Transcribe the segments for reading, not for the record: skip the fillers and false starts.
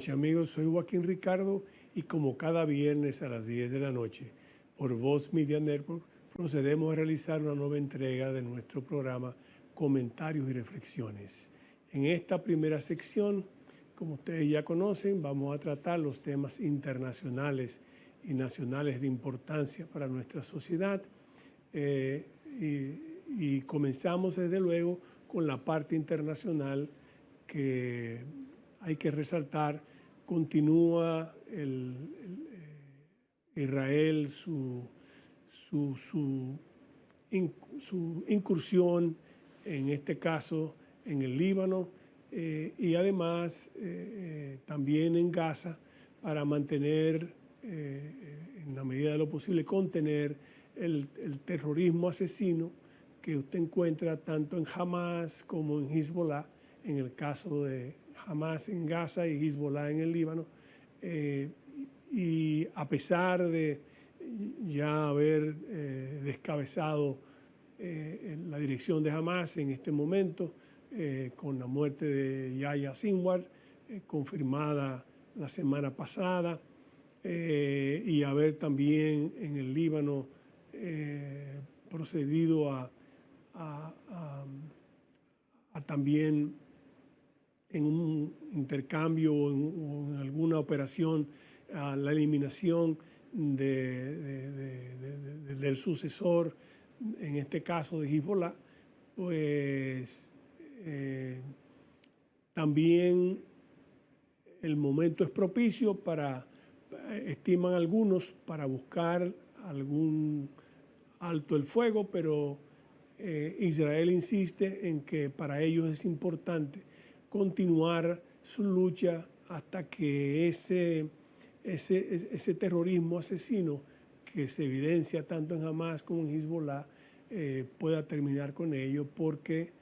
noches, amigos. Soy Joaquín Ricardo y como cada viernes a las 10 de la noche por Voz Media Network procedemos a realizar una nueva entrega de nuestro programa Comentarios y Reflexiones. En esta primera sección, como ustedes ya conocen, vamos a tratar los temas internacionales y nacionales de importancia para nuestra sociedad y comenzamos desde luego con la parte internacional que hay que resaltar. Continúa Israel su incursión, en este caso en el Líbano, y además también en Gaza, para mantener, en la medida de lo posible, contener el terrorismo asesino que usted encuentra tanto en Hamas como en Hezbollah, en el caso de Hamas en Gaza y Hezbollah en el Líbano. Y a pesar de ya haber descabezado la dirección de Hamas en este momento, con la muerte de Yahya Sinwar, confirmada la semana pasada, y haber también en el Líbano procedido a también en un intercambio o en alguna operación a la eliminación del sucesor, en este caso de Hezbollah, pues también el momento es propicio para, estiman algunos, para buscar algún alto el fuego, pero Israel insiste en que para ellos es importante continuar su lucha hasta que ese terrorismo asesino que se evidencia tanto en Hamas como en Hezbollah pueda terminar con ello, porque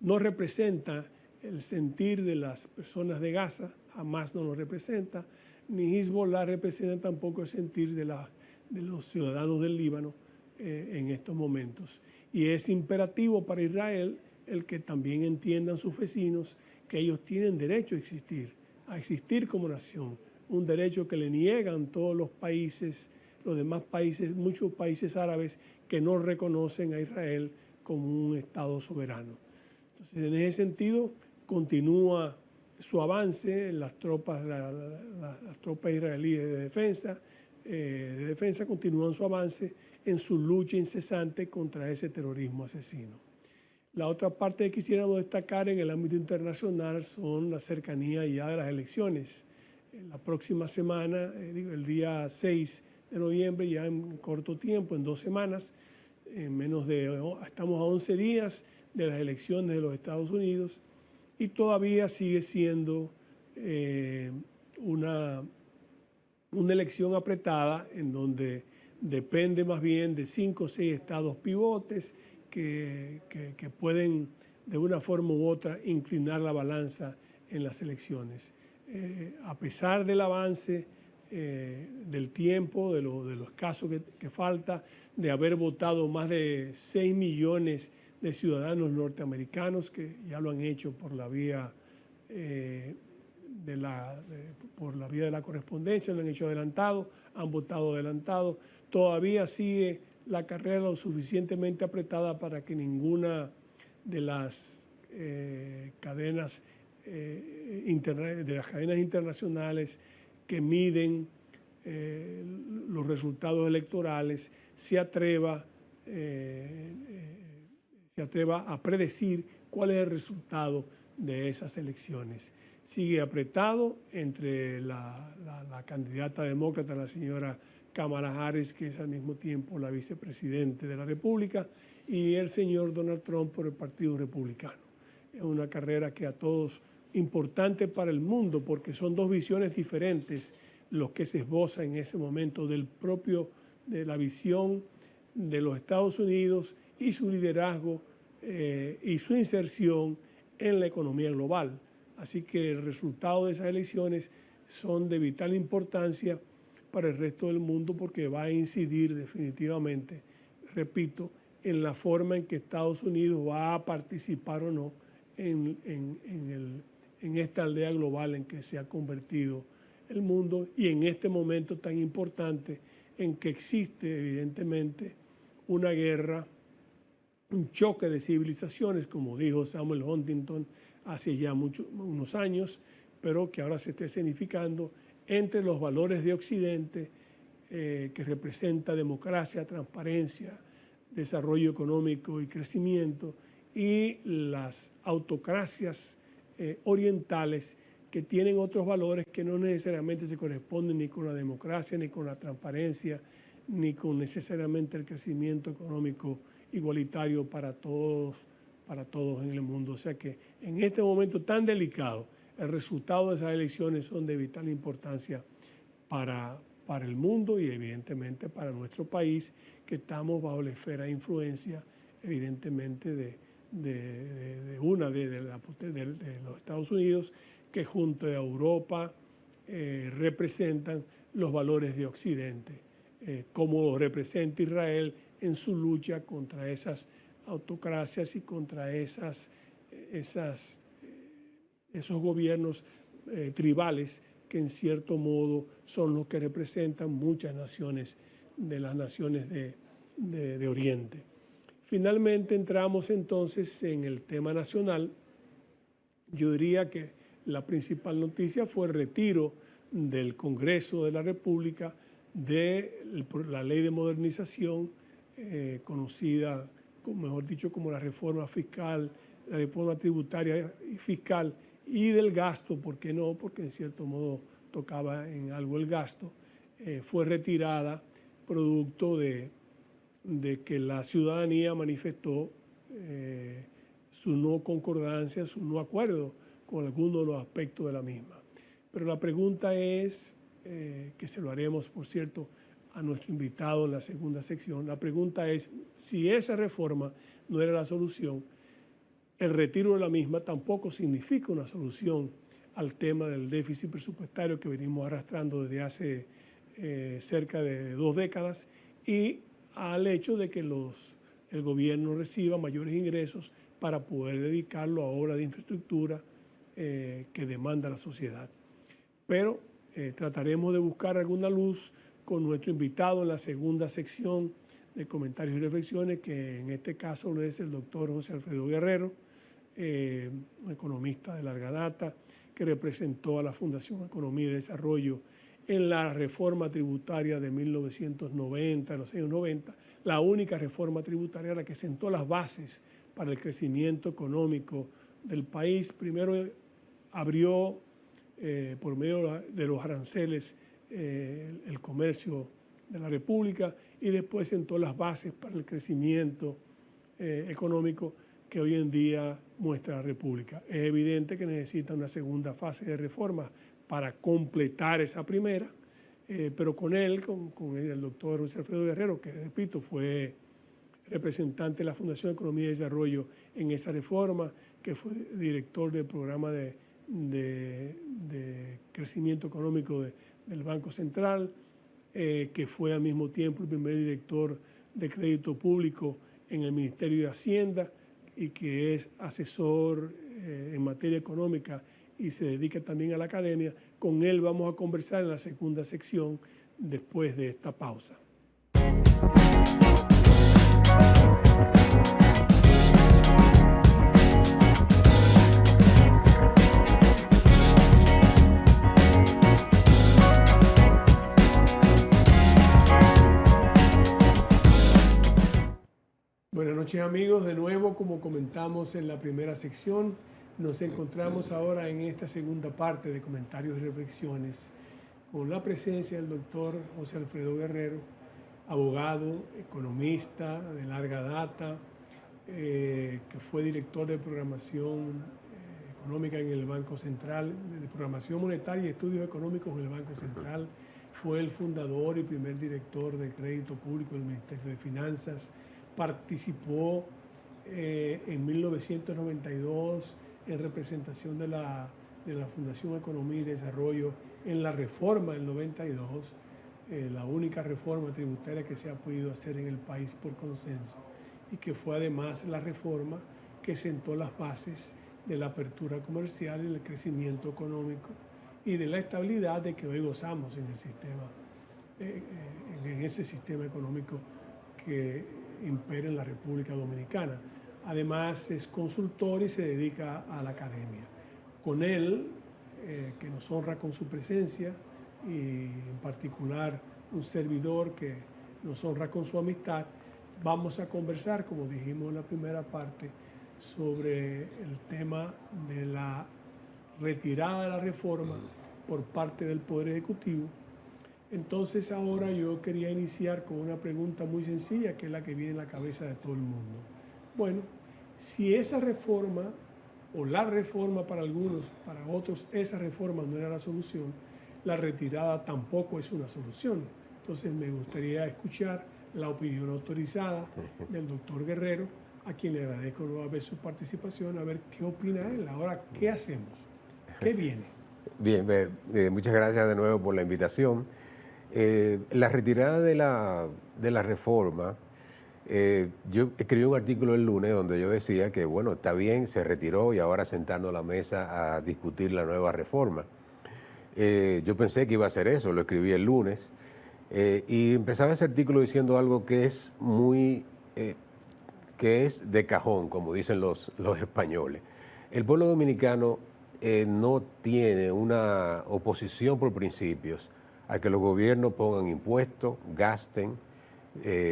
no representa el sentir de las personas de Gaza. Hamas no lo representa, ni Hezbollah representa tampoco el sentir de los ciudadanos del Líbano en estos momentos. Y es imperativo para Israel el que también entiendan sus vecinos que ellos tienen derecho a existir como nación, un derecho que le niegan todos los países, los demás países, muchos países árabes que no reconocen a Israel como un Estado soberano. Entonces, en ese sentido, continúa su avance. Las tropas israelíes de defensa continúan su avance en su lucha incesante contra ese terrorismo asesino. La otra parte que quisiéramos destacar en el ámbito internacional son la cercanía ya de las elecciones. La próxima semana, el día 6 de noviembre, ya en corto tiempo, en 2 semanas, estamos a 11 días de las elecciones de los Estados Unidos, y todavía sigue siendo una elección apretada, en donde depende más bien de 5 o 6 estados pivotes que pueden de una forma u otra inclinar la balanza en las elecciones. A pesar del avance del tiempo, de los casos que falta, de haber votado más de 6 millones de ciudadanos norteamericanos que ya lo han hecho por la vía de la correspondencia, lo han hecho adelantado, han votado adelantado. Todavía sigue la carrera lo suficientemente apretada para que ninguna de las cadenas internacionales que miden los resultados electorales se atreva a predecir cuál es el resultado de esas elecciones. Sigue apretado entre la candidata demócrata, la señora Kamala Harris, que es al mismo tiempo la vicepresidenta de la República, y el señor Donald Trump por el Partido Republicano. Es una carrera que a todos importante para el mundo, porque son dos visiones diferentes los que se esbozan en ese momento de la visión de los Estados Unidos y su liderazgo y su inserción en la economía global. Así que el resultado de esas elecciones son de vital importancia para el resto del mundo, porque va a incidir definitivamente, repito, en la forma en que Estados Unidos va a participar o no en en esta aldea global en que se ha convertido el mundo y en este momento tan importante en que existe evidentemente una guerra, un choque de civilizaciones, como dijo Samuel Huntington hace ya unos años, pero que ahora se está escenificando entre los valores de Occidente, que representa democracia, transparencia, desarrollo económico y crecimiento, y las autocracias orientales que tienen otros valores que no necesariamente se corresponden ni con la democracia, ni con la transparencia, ni con necesariamente el crecimiento económico igualitario para todos en el mundo. O sea que en este momento tan delicado, el resultado de esas elecciones son de vital importancia para el mundo y evidentemente para nuestro país, que estamos bajo la esfera de influencia evidentemente de los Estados Unidos, que junto a Europa representan los valores de Occidente, como representa Israel en su lucha contra esas autocracias y contra esos gobiernos tribales que en cierto modo son los que representan muchas naciones de las naciones de Oriente. Finalmente entramos entonces en el tema nacional. Yo diría que la principal noticia fue el retiro del Congreso de la República de la ley de modernización, conocida, mejor dicho, como la reforma fiscal, la reforma tributaria y fiscal, y del gasto, ¿por qué no? Porque en cierto modo tocaba en algo el gasto, fue retirada producto de que la ciudadanía manifestó su no concordancia, su no acuerdo con alguno de los aspectos de la misma. Pero la pregunta es, que se lo haremos, por cierto, a nuestro invitado en la segunda sección, la pregunta es si esa reforma no era la solución, el retiro de la misma tampoco significa una solución al tema del déficit presupuestario que venimos arrastrando desde hace cerca de 2 décadas y al hecho de que el gobierno reciba mayores ingresos para poder dedicarlo a obras de infraestructura que demanda la sociedad. Pero trataremos de buscar alguna luz con nuestro invitado en la segunda sección de comentarios y reflexiones, que en este caso lo es el doctor José Alfredo Guerrero, un economista de larga data que representó a la Fundación Economía y Desarrollo en la reforma tributaria de 1990, de los años 90, la única reforma tributaria la que sentó las bases para el crecimiento económico del país. Primero abrió por medio de los aranceles el comercio de la República y después sentó las bases para el crecimiento económico que hoy en día muestra la República. Es evidente que necesita una segunda fase de reforma para completar esa primera, pero con él, con el doctor José Alfredo Guerrero, que repito, fue representante de la Fundación Economía y Desarrollo en esa reforma, que fue director del programa de crecimiento económico del Banco Central, que fue al mismo tiempo el primer director de crédito público en el Ministerio de Hacienda y que es asesor en materia económica y se dedica también a la academia. Con él vamos a conversar en la segunda sección después de esta pausa. Buenas noches amigos, de nuevo como comentamos en la primera sección, nos encontramos ahora en esta segunda parte de comentarios y reflexiones con la presencia del doctor José Alfredo Guerrero, abogado, economista de larga data, que fue director de programación económica en el Banco Central, de programación monetaria y estudios económicos en el Banco Central, fue el fundador y primer director de crédito público del Ministerio de Finanzas. Participó en 1992 en representación de la Fundación Economía y Desarrollo en la reforma del 92, la única reforma tributaria que se ha podido hacer en el país por consenso y que fue además la reforma que sentó las bases de la apertura comercial y del crecimiento económico y de la estabilidad de que hoy gozamos en el sistema, en ese sistema económico que impera en la República Dominicana. Además es consultor y se dedica a la academia. Con él, que nos honra con su presencia, y en particular un servidor que nos honra con su amistad, vamos a conversar, como dijimos en la primera parte, sobre el tema de la retirada de la reforma por parte del Poder Ejecutivo. Entonces ahora yo quería iniciar con una pregunta muy sencilla, que es la que viene en la cabeza de todo el mundo. Bueno, si esa reforma, o la reforma para algunos, para otros esa reforma no era la solución, la retirada tampoco es una solución. Entonces me gustaría escuchar la opinión autorizada del doctor Guerrero, a quien le agradezco nuevamente su participación, a ver qué opina él. Ahora, ¿qué hacemos? ¿Qué viene? Bien, muchas gracias de nuevo por la invitación. La retirada de la reforma, yo escribí un artículo el lunes donde yo decía que, bueno, está bien, se retiró y ahora sentando a la mesa a discutir la nueva reforma. Yo pensé que iba a hacer eso, lo escribí el lunes, y empezaba ese artículo diciendo algo que es que es de cajón, como dicen los españoles. El pueblo dominicano no tiene una oposición por principios a que los gobiernos pongan impuestos, gasten,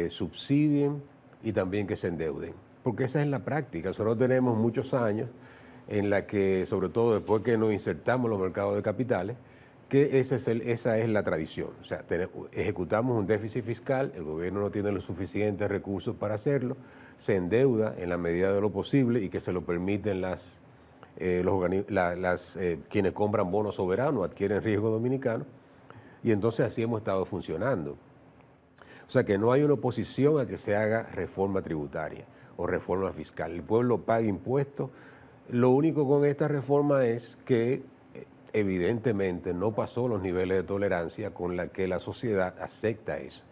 subsidien y también que se endeuden. Porque esa es la práctica. Nosotros tenemos muchos años en la que, sobre todo después que nos insertamos en los mercados de capitales, que esa es la tradición. O sea, ejecutamos un déficit fiscal, el gobierno no tiene los suficientes recursos para hacerlo, se endeuda en la medida de lo posible y que se lo permiten quienes compran bonos soberanos, adquieren riesgo dominicano, y entonces así hemos estado funcionando. O sea que no hay una oposición a que se haga reforma tributaria o reforma fiscal. El pueblo paga impuestos. Lo único con esta reforma es que evidentemente no pasó los niveles de tolerancia con la que la sociedad acepta eso.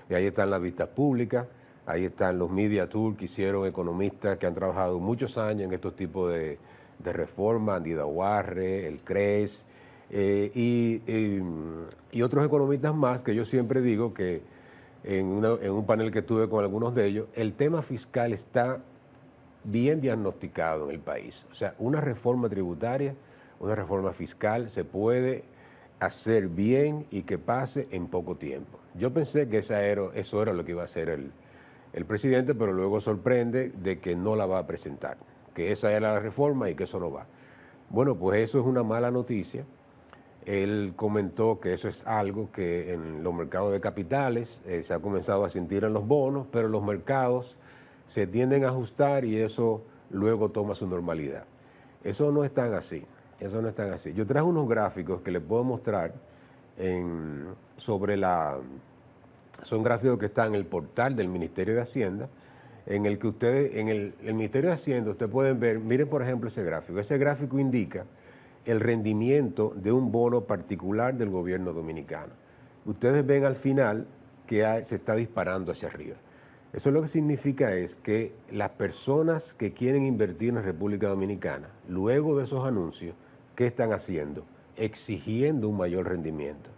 Y ahí están las vistas públicas, ahí están los media tours que hicieron economistas que han trabajado muchos años en estos tipos de reforma, Andy Dawarre, el CRES, y otros economistas más que yo siempre digo que en un panel que tuve con algunos de ellos, el tema fiscal está bien diagnosticado en el país. O sea, una reforma tributaria, una reforma fiscal se puede hacer bien y que pase en poco tiempo. Yo pensé que eso era lo que iba a hacer el presidente, pero luego sorprende de que no la va a presentar, que esa era la reforma y que eso no va. Bueno, pues eso es una mala noticia. Él comentó que eso es algo que en los mercados de capitales se ha comenzado a sentir en los bonos, pero los mercados se tienden a ajustar y eso luego toma su normalidad. Eso no es tan así. Eso no es tan así. Yo traje unos gráficos que les puedo mostrar son gráficos que están en el portal del Ministerio de Hacienda, en el que ustedes, en el Ministerio de Hacienda, ustedes pueden ver, miren por ejemplo ese gráfico. Ese gráfico indica el rendimiento de un bono particular del gobierno dominicano. Ustedes ven al final que se está disparando hacia arriba. Eso lo que significa es que las personas que quieren invertir en la República Dominicana, luego de esos anuncios, ¿qué están haciendo? Exigiendo un mayor rendimiento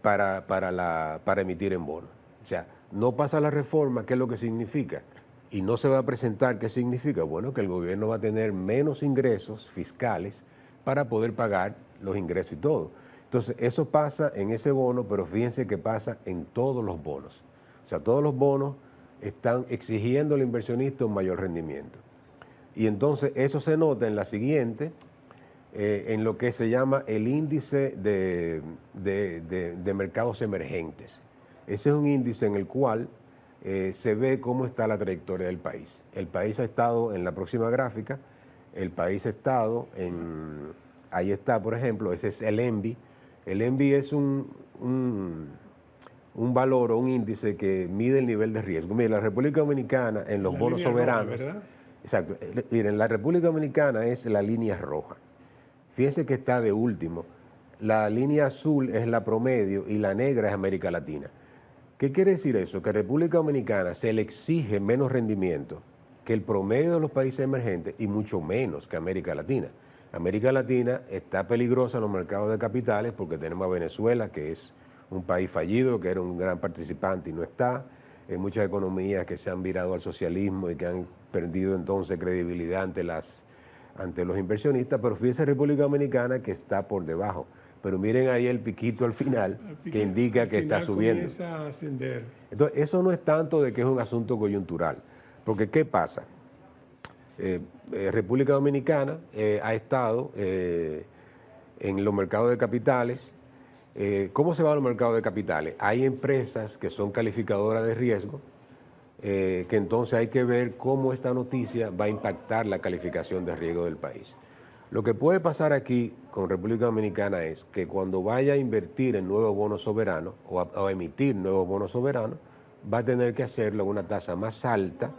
para emitir en bonos. O sea, no pasa la reforma, ¿qué es lo que significa? Y no se va a presentar, ¿qué significa? Bueno, que el gobierno va a tener menos ingresos fiscales para poder pagar los ingresos y todo. Entonces, eso pasa en ese bono, pero fíjense que pasa en todos los bonos. O sea, todos los bonos están exigiendo al inversionista un mayor rendimiento. Y entonces eso se nota en la siguiente, en lo que se llama el índice de mercados emergentes. Ese es un índice en el cual se ve cómo está la trayectoria del país. El país ha estado, en la próxima gráfica, el país ha estado ahí está, por ejemplo, ese es el ENVI. El ENVI es un valor o un índice que mide el nivel de riesgo. Mira, la República Dominicana en los bonos soberanos, roja, ¿verdad? Exacto. Miren, la República Dominicana es la línea roja. Fíjense que está de último. La línea azul es la promedio y la negra es América Latina. ¿Qué quiere decir eso? Que a República Dominicana se le exige menos rendimiento que el promedio de los países emergentes y mucho menos que América Latina. América Latina está peligrosa en los mercados de capitales porque tenemos a Venezuela, que es un país fallido, que era un gran participante y no está. Hay muchas economías que se han virado al socialismo y que han perdido entonces credibilidad ante los inversionistas, pero fíjese República Dominicana que está por debajo. Pero miren ahí el piquito al final, que indica que está subiendo. Comienza a ascender. Entonces, eso no es tanto de que es un asunto coyuntural, porque ¿qué pasa? República Dominicana ha estado en los mercados de capitales. ¿Cómo se va a los mercados de capitales? Hay empresas que son calificadoras de riesgo, que entonces hay que ver cómo esta noticia va a impactar la calificación de riesgo del país. Lo que puede pasar aquí con República Dominicana es que cuando vaya a invertir en nuevos bonos soberanos o a emitir nuevos bonos soberanos, va a tener que hacerlo a una tasa más alta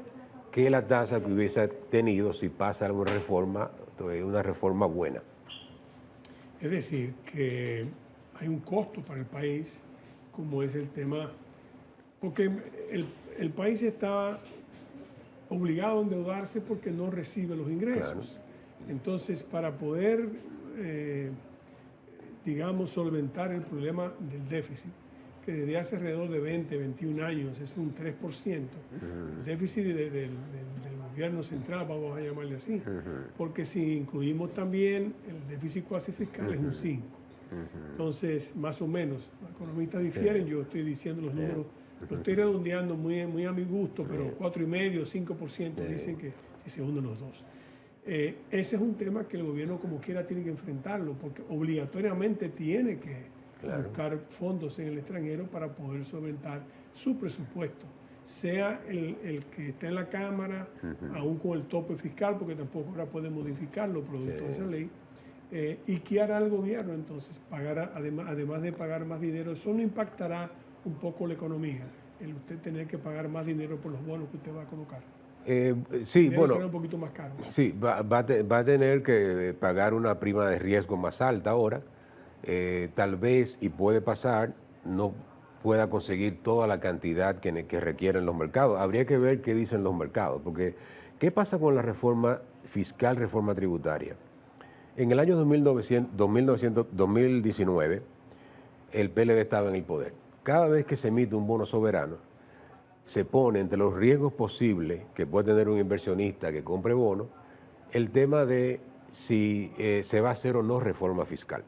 que la tasa que hubiese tenido si pasa una reforma buena. Es decir, que hay un costo para el país, como es el tema, porque el país está obligado a endeudarse porque no recibe los ingresos. Claro. Entonces, para poder, digamos, solventar el problema del déficit, que desde hace alrededor de 20, 21 años es un 3%, el déficit del gobierno central, vamos a llamarle así, porque si incluimos también el déficit cuasi fiscal es un 5%. Entonces, más o menos, los economistas difieren, yo estoy diciendo los números, lo estoy redondeando muy a mi gusto, pero 4,5, 5% dicen que si se unen los dos. Ese es un tema que el gobierno como quiera tiene que enfrentarlo, porque obligatoriamente tiene que buscar fondos en el extranjero para poder solventar su presupuesto, sea el que está en la Cámara, aún con el tope fiscal, porque tampoco ahora puede modificarlo producto de esa ley. ¿Y qué hará el gobierno entonces? Además de pagar más dinero, ¿eso no impactará un poco la economía? El usted tener que pagar más dinero por los bonos que usted va a colocar. Sí, bueno, será un poquito más caro. Sí, va a tener que pagar una prima de riesgo más alta ahora. Tal vez, y puede pasar, no pueda conseguir toda la cantidad que requieren los mercados. Habría que ver qué dicen los mercados, porque ¿qué pasa con la reforma fiscal, reforma tributaria? En el año 2019, el PLD estaba en el poder. Cada vez que se emite un bono soberano, se pone entre los riesgos posibles que puede tener un inversionista que compre bonos, el tema de si se va a hacer o no reforma fiscal.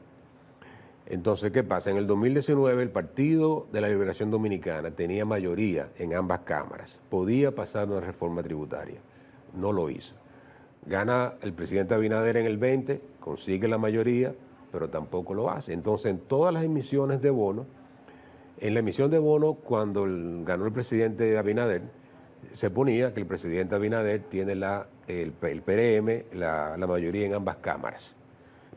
Entonces, ¿qué pasa? En el 2019 el Partido de la Liberación Dominicana tenía mayoría en ambas cámaras. Podía pasar una reforma tributaria. No lo hizo. Gana el presidente Abinader en el 20, consigue la mayoría, pero tampoco lo hace. Entonces, en todas las emisiones de bonos, en la emisión de bonos, cuando ganó el presidente Abinader, se ponía que el presidente Abinader tiene el PRM, la mayoría en ambas cámaras.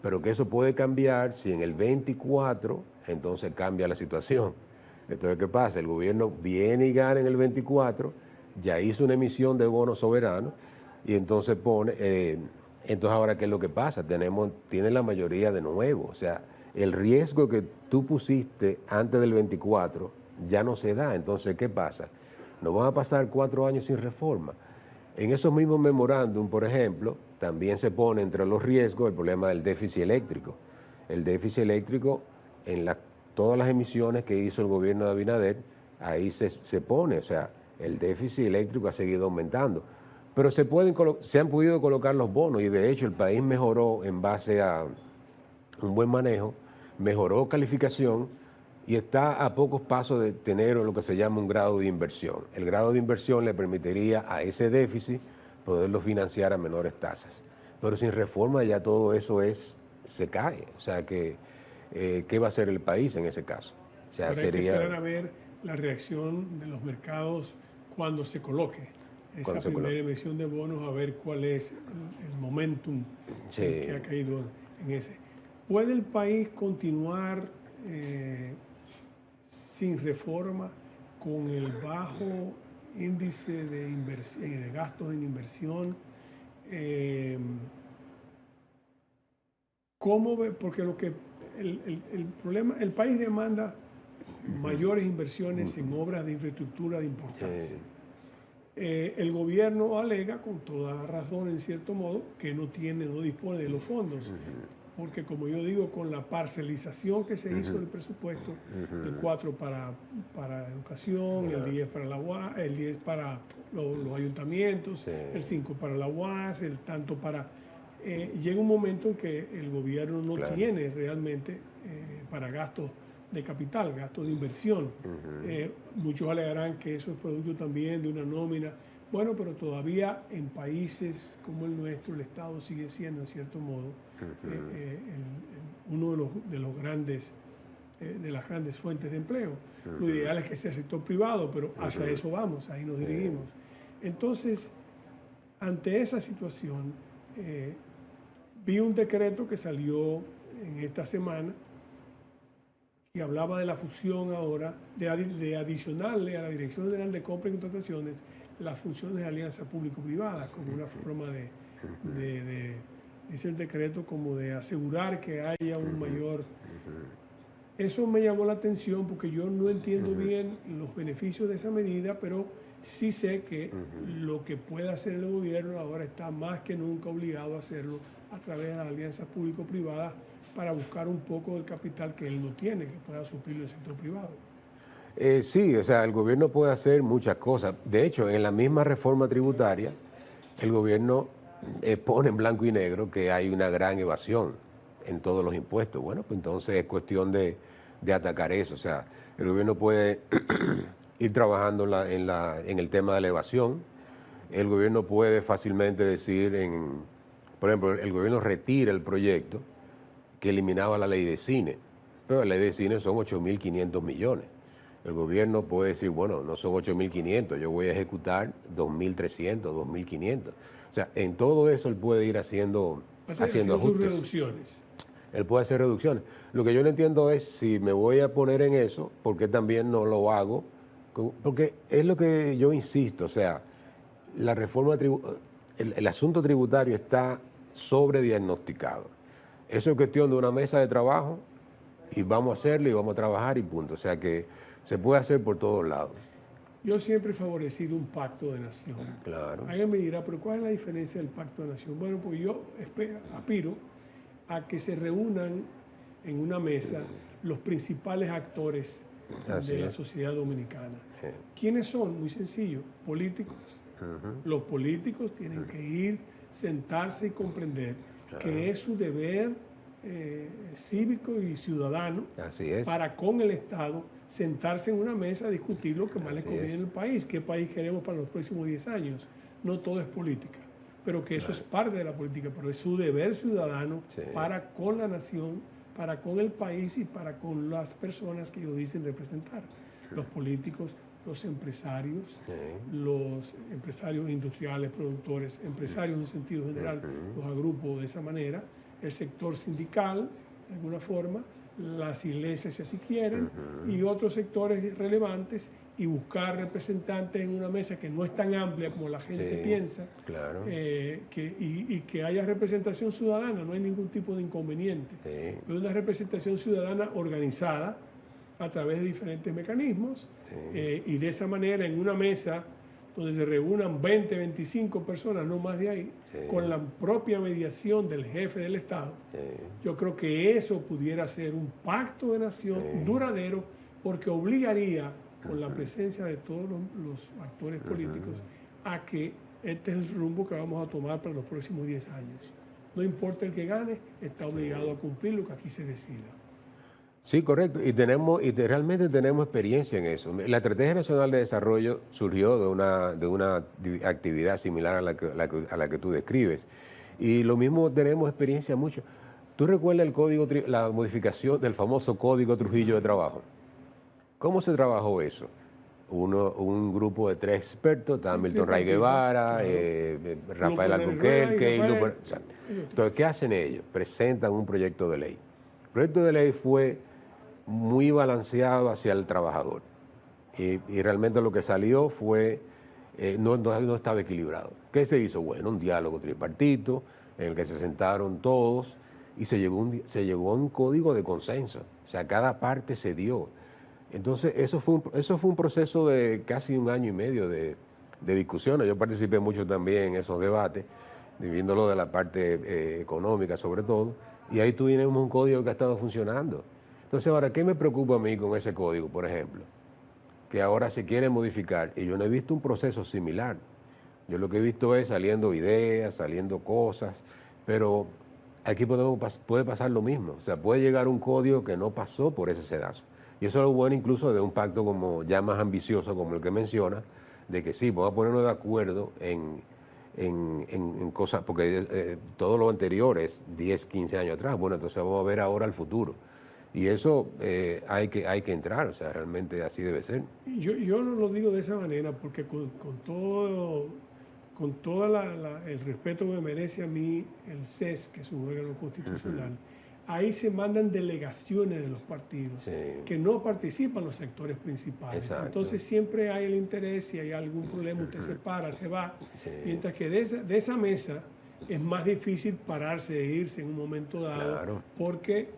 Pero que eso puede cambiar si en el 24, entonces cambia la situación. Entonces, ¿qué pasa? El gobierno viene y gana en el 24, ya hizo una emisión de bonos soberanos, y entonces entonces ahora, ¿qué es lo que pasa? Tiene la mayoría de nuevo. O sea, el riesgo que tú pusiste antes del 24 ya no se da. Entonces, ¿qué pasa? Nos van a pasar 4 años sin reforma. En esos mismos memorándum, por ejemplo, también se pone entre los riesgos el problema del déficit eléctrico. El déficit eléctrico, en todas las emisiones que hizo el gobierno de Abinader, ahí se pone. O sea, el déficit eléctrico ha seguido aumentando. Pero se han podido colocar los bonos, y de hecho el país mejoró en base a un buen manejo, mejoró calificación y está a pocos pasos de tener lo que se llama un grado de inversión. El grado de inversión le permitiría a ese déficit poderlo financiar a menores tasas. Pero sin reforma ya todo eso se cae. O sea, ¿qué va a hacer el país en ese caso? O sea, hay que esperar a ver la reacción de los mercados cuando se coloque esa primera emisión de bonos, a ver cuál es el momentum que ha caído en ese. ¿Puede el país continuar sin reforma con el bajo índice de gastos en inversión? ¿Cómo ve? Porque el problema, el país demanda mayores inversiones en obras de infraestructura de importancia. El gobierno alega, con toda razón en cierto modo, que no dispone de los fondos, porque como yo digo, con la parcelización que se hizo del presupuesto, el 4 para educación, el 10 para la UAS, el 10 para los ayuntamientos, el 5 para la UAS, el tanto para... llega un momento en que el gobierno no tiene realmente para gastos de capital, gastos de inversión. Muchos alegarán que eso es producto también de una nómina. Bueno, pero todavía en países como el nuestro, el Estado sigue siendo, en cierto modo, uno de los grandes, de las grandes fuentes de empleo. Lo ideal es que sea el sector privado, pero hacia eso vamos, ahí nos dirigimos. Entonces, ante esa situación, vi un decreto que salió en esta semana y hablaba de la fusión ahora, de adicionarle a la Dirección General de Compras y Contrataciones las funciones de alianza público-privada como una forma dice el decreto, como de asegurar que haya un mayor... Eso me llamó la atención porque yo no entiendo bien los beneficios de esa medida, pero sí sé que lo que puede hacer el gobierno ahora está más que nunca obligado a hacerlo a través de las alianzas público-privadas para buscar un poco del capital que él no tiene, que pueda suplirlo el sector privado. Sí, o sea, el gobierno puede hacer muchas cosas. De hecho, en la misma reforma tributaria, el gobierno pone en blanco y negro que hay una gran evasión en todos los impuestos. Bueno, pues entonces es cuestión de atacar eso. O sea, el gobierno puede ir trabajando en el tema de la evasión. El gobierno puede fácilmente decir, por ejemplo, el gobierno retira el proyecto que eliminaba la ley de cine, pero la ley de cine son 8.500 millones. El gobierno puede decir, bueno, no son 8.500, yo voy a ejecutar 2.300, 2.500. O sea, en todo eso él puede ir haciendo ajustes. Sus reducciones. Él puede hacer reducciones. Lo que yo no entiendo es, si me voy a poner en eso, ¿por qué también no lo hago? Porque es lo que yo insisto, o sea, la reforma el asunto tributario está sobrediagnosticado. Eso es cuestión de una mesa de trabajo y vamos a hacerlo y vamos a trabajar y punto. O sea que se puede hacer por todos lados. Yo siempre he favorecido un pacto de nación. Claro. Alguien me dirá, pero ¿cuál es la diferencia del pacto de nación? Bueno, pues yo aspiro a que se reúnan en una mesa los principales actores de la sociedad dominicana. ¿Quiénes son? Muy sencillo, políticos. Los políticos tienen que ir, sentarse y comprender que es su deber cívico y ciudadano para con el Estado sentarse en una mesa a discutir lo que más le conviene al país, qué país queremos para los próximos 10 años. No todo es política, pero que eso es parte de la política, pero es su deber ciudadano para con la nación, para con el país y para con las personas que ellos dicen representar. Los políticos, los empresarios industriales, productores, empresarios en sentido general, los agrupo de esa manera, el sector sindical, de alguna forma, las iglesias si así quieren, y otros sectores relevantes, y buscar representantes en una mesa que no es tan amplia como la gente piensa, y que haya representación ciudadana, no hay ningún tipo de inconveniente, pero una representación ciudadana organizada a través de diferentes mecanismos, y de esa manera en una mesa donde se reúnan 20, 25 personas, no más de ahí, con la propia mediación del jefe del Estado. Yo creo que eso pudiera ser un pacto de nación duradero, porque obligaría, con la presencia de todos los actores políticos, a que este es el rumbo que vamos a tomar para los próximos 10 años. No importa el que gane, está obligado a cumplir lo que aquí se decida. Sí, correcto. Y realmente tenemos experiencia en eso. La Estrategia Nacional de Desarrollo surgió de una actividad similar a la que tú describes. Y lo mismo tenemos experiencia mucho. ¿Tú recuerdas la modificación del famoso Código Trujillo de Trabajo? ¿Cómo se trabajó eso? Un grupo de 3 expertos, Milton Ray Guevara, Rafael Albuquerque y Lupo. Entonces, ¿qué hacen ellos? Presentan un proyecto de ley. El proyecto de ley fue muy balanceado hacia el trabajador. Y realmente lo que salió fue, no estaba equilibrado. ¿Qué se hizo? Bueno, un diálogo tripartito en el que se sentaron todos y se llegó a un código de consenso. O sea, cada parte se dio. Entonces, eso fue un proceso de casi 1 año y medio de de discusiones. Yo participé mucho también en esos debates, viviéndolo de la parte económica sobre todo, y ahí tuvimos un código que ha estado funcionando. Entonces, ahora, ¿qué me preocupa a mí con ese código, por ejemplo? Que ahora se quiere modificar, y yo no he visto un proceso similar. Yo lo que he visto es saliendo ideas, saliendo cosas, pero aquí puede pasar lo mismo. O sea, puede llegar un código que no pasó por ese sedazo. Y eso es lo bueno incluso de un pacto como ya más ambicioso como el que menciona, de que sí, vamos a ponernos de acuerdo en cosas, porque todo lo anterior es 10, 15 años atrás. Bueno, entonces vamos a ver ahora el futuro. Y eso hay que entrar, o sea, realmente así debe ser. Yo no lo digo de esa manera porque con todo el respeto que me merece a mí el CES, que es un órgano constitucional, ahí se mandan delegaciones de los partidos Sí. que no participan los sectores principales. Exacto. Entonces siempre hay el interés, si hay algún problema usted se para, se va, Sí. mientras que de esa mesa es más difícil pararse e irse en un momento dado, Claro. porque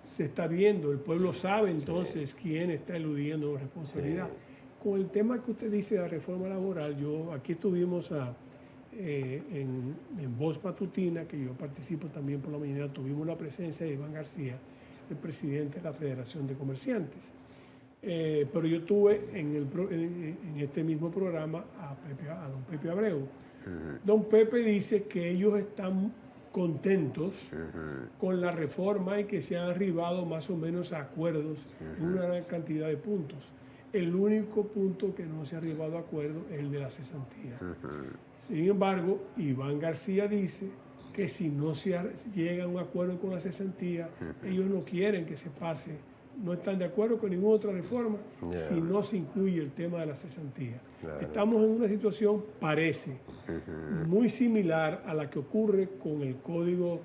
se está viendo, el pueblo sabe entonces quién está eludiendo responsabilidad. Con el tema que usted dice de la reforma laboral, aquí estuvimos en Voz Matutina, que yo participo también por la mañana, tuvimos la presencia de Iván García, el presidente de la Federación de Comerciantes. Pero yo tuve en este mismo programa a don Pepe Abreu. Don Pepe dice que ellos están contentos con la reforma y que se han arribado más o menos a acuerdos en una gran cantidad de puntos. El único punto que no se ha arribado a acuerdo es el de la cesantía. Sin embargo, Iván García dice que si no se llega a un acuerdo con la cesantía, ellos no quieren que se pase, no están de acuerdo con ninguna otra reforma si no se incluye el tema de la cesantía. Claro. Estamos en una situación, parece, muy similar a la que ocurre con el Código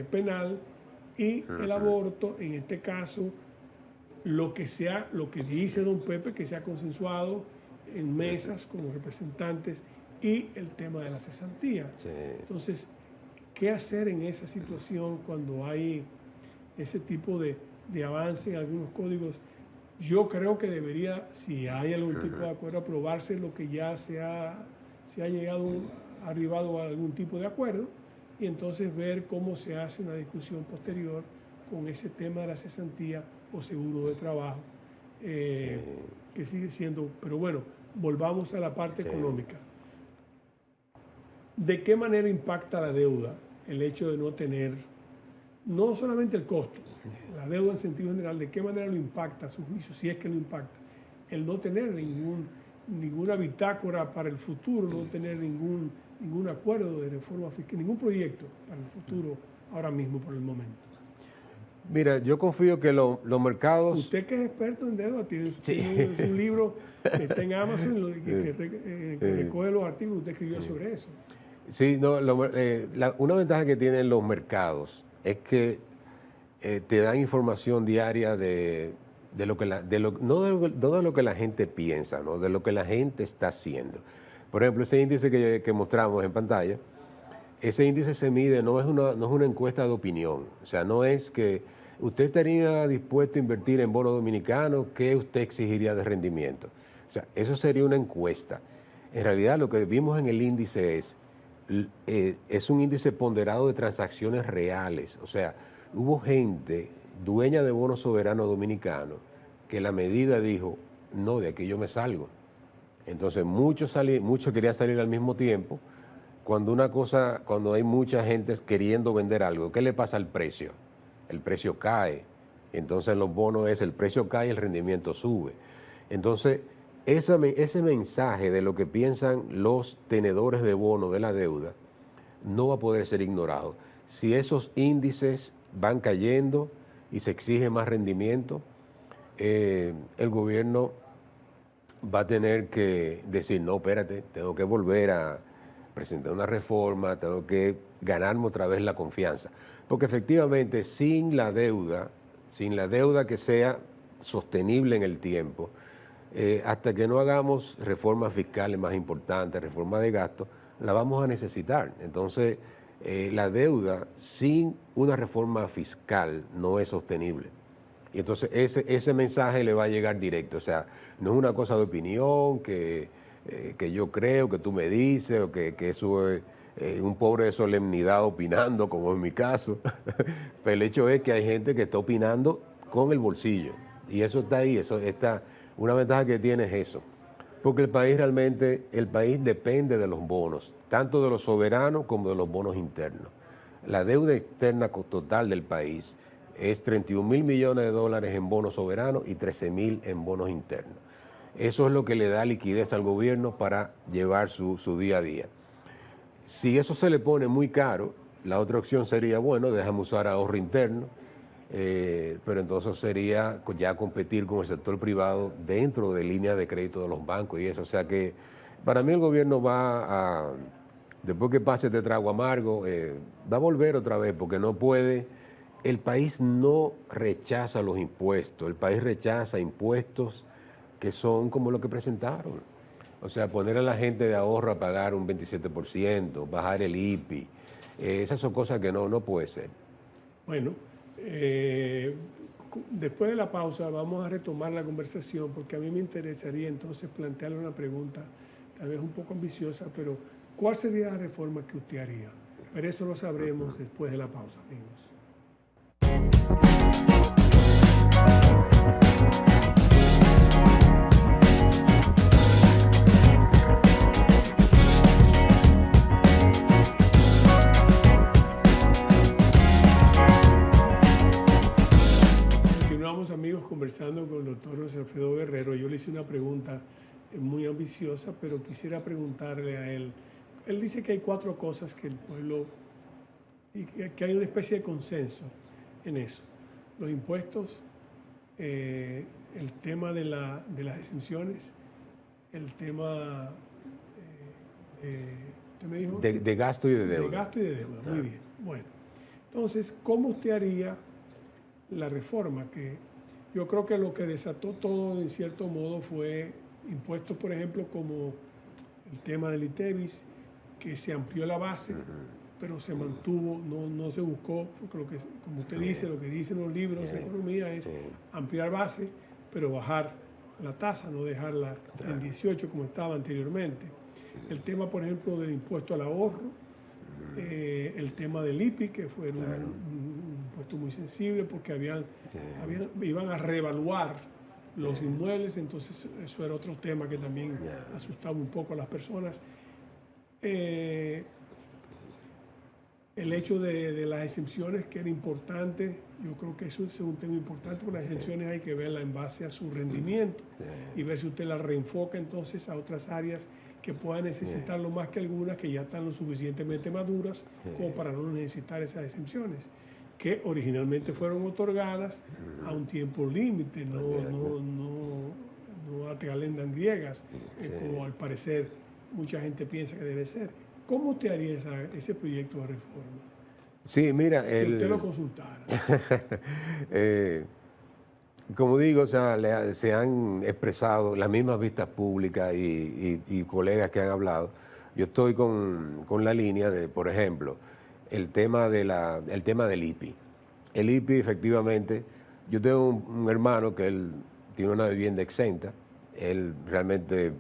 Penal y el aborto. En este caso, lo que dice don Pepe, que se ha consensuado en mesas con los representantes, y el tema de la cesantía. Sí. Entonces, ¿qué hacer en esa situación cuando hay ese tipo de avance en algunos códigos? Yo creo que debería, si hay algún tipo de acuerdo, aprobarse lo que ya se ha arribado a algún tipo de acuerdo, y entonces ver cómo se hace una discusión posterior con ese tema de la cesantía o seguro de trabajo, que sigue siendo. Pero bueno, volvamos a la parte económica. ¿De qué manera impacta la deuda el hecho de no tener, no solamente el costo, la deuda en sentido general, de qué manera lo impacta a su juicio, si es que lo impacta, el no tener ninguna bitácora para el futuro, no tener ningún acuerdo de reforma fiscal, ningún proyecto para el futuro ahora mismo por el momento? Mira, yo confío que los mercados... Usted que es experto en deuda, tiene un libro que está en Amazon que recoge los artículos, usted escribió sobre eso. Sí, no, una ventaja que tienen los mercados es que te dan información diaria no de lo que la gente piensa, ¿no? De lo que la gente está haciendo. Por ejemplo, ese índice que mostramos en pantalla, ese índice se mide, no es una encuesta de opinión. O sea, no es que usted estaría dispuesto a invertir en bonos dominicanos, ¿qué usted exigiría de rendimiento? O sea, eso sería una encuesta. En realidad, lo que vimos en el índice es un índice ponderado de transacciones reales. O sea, hubo gente dueña de bonos soberanos dominicanos que la medida dijo, no, de aquí yo me salgo. Entonces muchos querían salir al mismo tiempo. Cuando hay mucha gente queriendo vender algo, ¿qué le pasa al precio? El precio cae. Entonces los bonos el precio cae y el rendimiento sube. Entonces, ese mensaje de lo que piensan los tenedores de bonos de la deuda no va a poder ser ignorado. Si esos índices van cayendo y se exige más rendimiento, el gobierno va a tener que decir, no, espérate, tengo que volver a presentar una reforma, tengo que ganarme otra vez la confianza. Porque efectivamente, sin la deuda que sea sostenible en el tiempo, hasta que no hagamos reformas fiscales más importantes, reformas de gasto, la vamos a necesitar. Entonces, la deuda sin una reforma fiscal no es sostenible. Y entonces ese mensaje le va a llegar directo. O sea, no es una cosa de opinión que que yo creo, que tú me dices, o que eso es un pobre de solemnidad opinando, como en mi caso. Pero el hecho es que hay gente que está opinando con el bolsillo. Y eso está ahí, eso está, una ventaja que tiene es eso. Porque el país realmente, el país depende de los bonos, tanto de los soberanos como de los bonos internos. La deuda externa total del país es 31.000 millones de dólares en bonos soberanos y 13.000 en bonos internos. Eso es lo que le da liquidez al gobierno para llevar su día a día. Si eso se le pone muy caro, la otra opción sería, bueno, déjame usar ahorro interno, pero entonces sería ya competir con el sector privado dentro de líneas de crédito de los bancos y eso. O sea que para mí el gobierno va a, después que pase este trago amargo, va a volver otra vez porque no puede. El país no rechaza los impuestos, el país rechaza impuestos que son como lo que presentaron. O sea, poner a la gente de ahorro a pagar un 27%, bajar el IPI, esas son cosas que no puede ser. Bueno, después de la pausa vamos a retomar la conversación porque a mí me interesaría entonces plantearle una pregunta, tal vez un poco ambiciosa, pero ¿cuál sería la reforma que usted haría? Pero eso lo sabremos después de la pausa, amigos. Continuamos, amigos, conversando con el doctor José Alfredo Guerrero. Yo le hice una pregunta muy ambiciosa, pero quisiera preguntarle a él. Él dice que hay 4 cosas que el pueblo, y que hay una especie de consenso en eso. Los impuestos, el tema de las exenciones, el tema, ¿usted me dijo? De gasto y de deuda. De gasto y de deuda, muy bien. Bueno, entonces, ¿cómo usted haría la reforma? Que yo creo que lo que desató todo, en cierto modo, fue impuestos, por ejemplo, como el tema del ITEVIS, que se amplió la base, pero se mantuvo, no se buscó, porque lo que, como usted dice, lo que dicen los libros de economía es ampliar base, pero bajar la tasa, no dejarla en 18 como estaba anteriormente. El tema, por ejemplo, del impuesto al ahorro, el tema del IPI, que fue un impuesto muy sensible porque iban a reevaluar los inmuebles, entonces eso era otro tema que también asustaba un poco a las personas. El hecho de las exenciones, que era importante, yo creo que eso es un tema importante, porque las exenciones hay que verlas en base a su rendimiento y ver si usted las reenfoca entonces a otras áreas que puedan necesitarlo más que algunas que ya están lo suficientemente maduras como para no necesitar esas exenciones, que originalmente fueron otorgadas a un tiempo límite, no a calendas griegas, como al parecer mucha gente piensa que debe ser. ¿Cómo usted haría ese proyecto de reforma? Sí, mira, si usted lo consultara. Como digo, o sea, se han expresado las mismas vistas públicas y colegas que han hablado. Yo estoy con la línea de, por ejemplo, el tema del IPI. El IPI, efectivamente, yo tengo un hermano que él tiene una vivienda exenta. Él realmente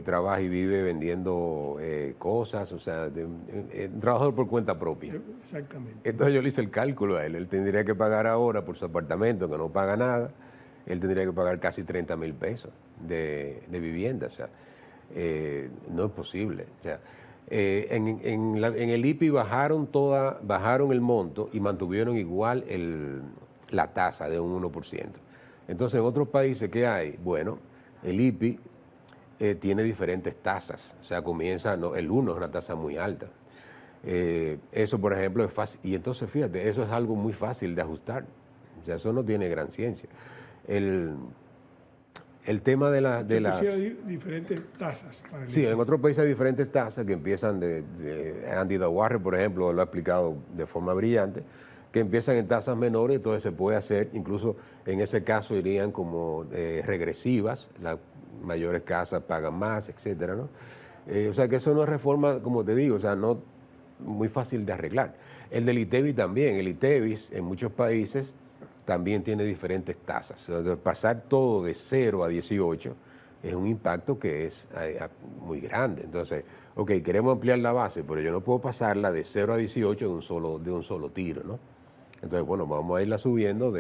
trabaja y vive vendiendo cosas, o sea, un trabajador por cuenta propia. Exactamente. Entonces yo le hice el cálculo a él. Él tendría que pagar ahora por su apartamento, que no paga nada. Él tendría que pagar casi 30.000 pesos de vivienda. O sea, no es posible. O sea, en el IPI bajaron el monto y mantuvieron igual la tasa de un 1%. Entonces, en otros países, ¿qué hay? Bueno, el IPI tiene diferentes tasas. O sea, el 1 es una tasa muy alta. Eso, por ejemplo, es fácil. Y entonces, fíjate, eso es algo muy fácil de ajustar. O sea, eso no tiene gran ciencia. El tema de las... diferentes tasas. Sí, en otros países hay diferentes tasas que empiezan Andy Dawarre, por ejemplo, lo ha explicado de forma brillante, que empiezan en tasas menores, entonces se puede hacer, incluso en ese caso irían como regresivas, las mayores casas pagan más, etcétera, ¿no? O sea que eso no es reforma, como te digo, o sea, no muy fácil de arreglar. El del ITEVIS también, el ITEVIS en muchos países también tiene diferentes tasas. O sea, pasar todo de 0 a 18 es un impacto que es muy grande. Entonces, ok, queremos ampliar la base, pero yo no puedo pasarla de 0 a 18 de un solo tiro, ¿no? Entonces, bueno, vamos a irla subiendo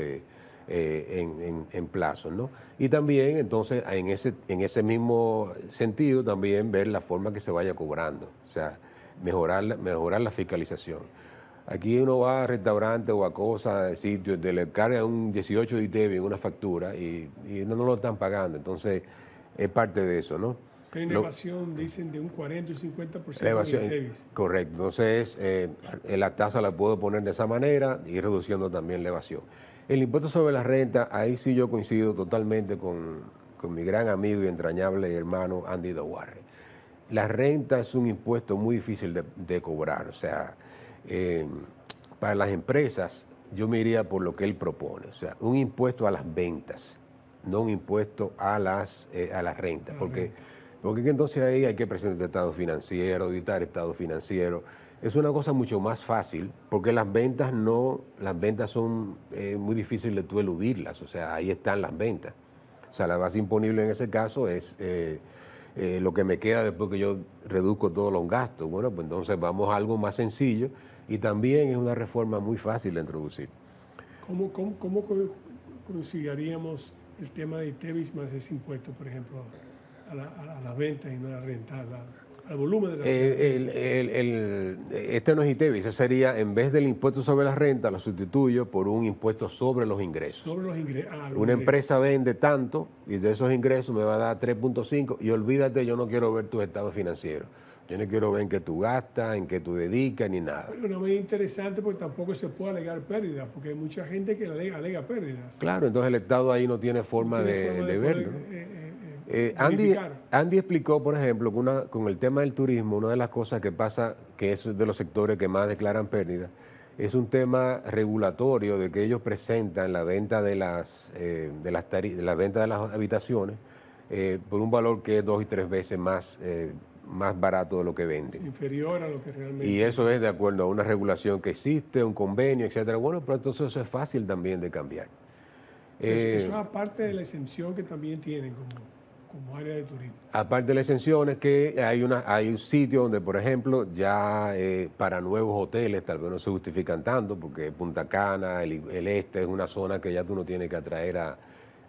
en plazos, ¿no? Y también, entonces, en ese mismo sentido, también ver la forma que se vaya cobrando, o sea, mejorar la fiscalización. Aquí uno va a restaurantes o a cosas, sitios, le cargan un 18 de ITEVIS en una factura y no lo están pagando, entonces es parte de eso, ¿no? Hay una evasión, dicen, de un 40 y 50% La de evasión, ITEVIS. correcto. Entonces, la tasa la puedo poner de esa manera y reduciendo también la evasión. El impuesto sobre la renta, ahí sí yo coincido totalmente con mi gran amigo y entrañable hermano Andy Dawarre. La renta es un impuesto muy difícil de cobrar. O sea, para las empresas, yo me iría por lo que él propone. O sea, un impuesto a las ventas, no un impuesto a las rentas. Porque entonces ahí hay que presentar estado financiero, auditar estado financiero. Es una cosa mucho más fácil porque las ventas son muy difíciles de tú eludirlas. O sea, ahí están las ventas. O sea, la base imponible en ese caso es lo que me queda después que yo reduzco todos los gastos. Bueno, pues entonces vamos a algo más sencillo y también es una reforma muy fácil de introducir. ¿Cómo consideraríamos el tema de ITEVIS más ese impuesto, por ejemplo, a las ventas y no a la renta, al volumen de la renta? Este no es ITEVIS, eso sería, en vez del impuesto sobre la renta, lo sustituyo por un impuesto sobre los ingresos. Sobre los ingresos. Una empresa vende tanto y de esos ingresos me va a dar 3.5 y olvídate, yo no quiero ver tus estados financieros. Yo no quiero ver en qué tú gastas, en qué tú dedicas, ni nada. Pero una medida interesante porque tampoco se puede alegar pérdidas, porque hay mucha gente que alega pérdidas. Claro, entonces el Estado ahí no tiene forma de verlo. Andy explicó, por ejemplo, que con el tema del turismo, una de las cosas que pasa, que es de los sectores que más declaran pérdidas, es un tema regulatorio de que ellos presentan la venta de la venta de las habitaciones por un valor que es 2 y 3 veces más barato de lo que venden. Inferior a lo que realmente. Y eso es de acuerdo a una regulación que existe, un convenio, etcétera. Bueno, pero entonces eso es fácil también de cambiar. Eso es aparte de la exención que también tienen como área de turismo. Aparte de la exención es que hay un sitio donde, por ejemplo, ya para nuevos hoteles tal vez no se justifican tanto, porque Punta Cana, el este es una zona que ya tú no tienes que atraer a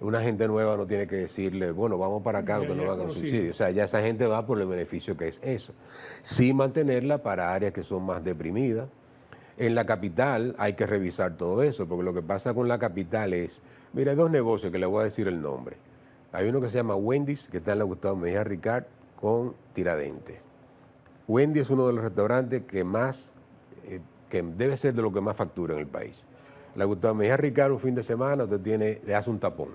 una gente nueva, no tiene que decirle, bueno, vamos para acá, que no va con subsidio. O sea, ya esa gente va por el beneficio que es eso. Sí mantenerla para áreas que son más deprimidas. En la capital hay que revisar todo eso, porque lo que pasa con la capital es, mira, hay dos negocios que le voy a decir el nombre. Hay uno que se llama Wendy's, que está en la Gustavo Mejía Ricard, con Tiradentes. Wendy's es uno de los restaurantes que más, que debe ser de lo que más factura en el país. La Gustavo Mejía Ricard, un fin de semana, le hace un tapón.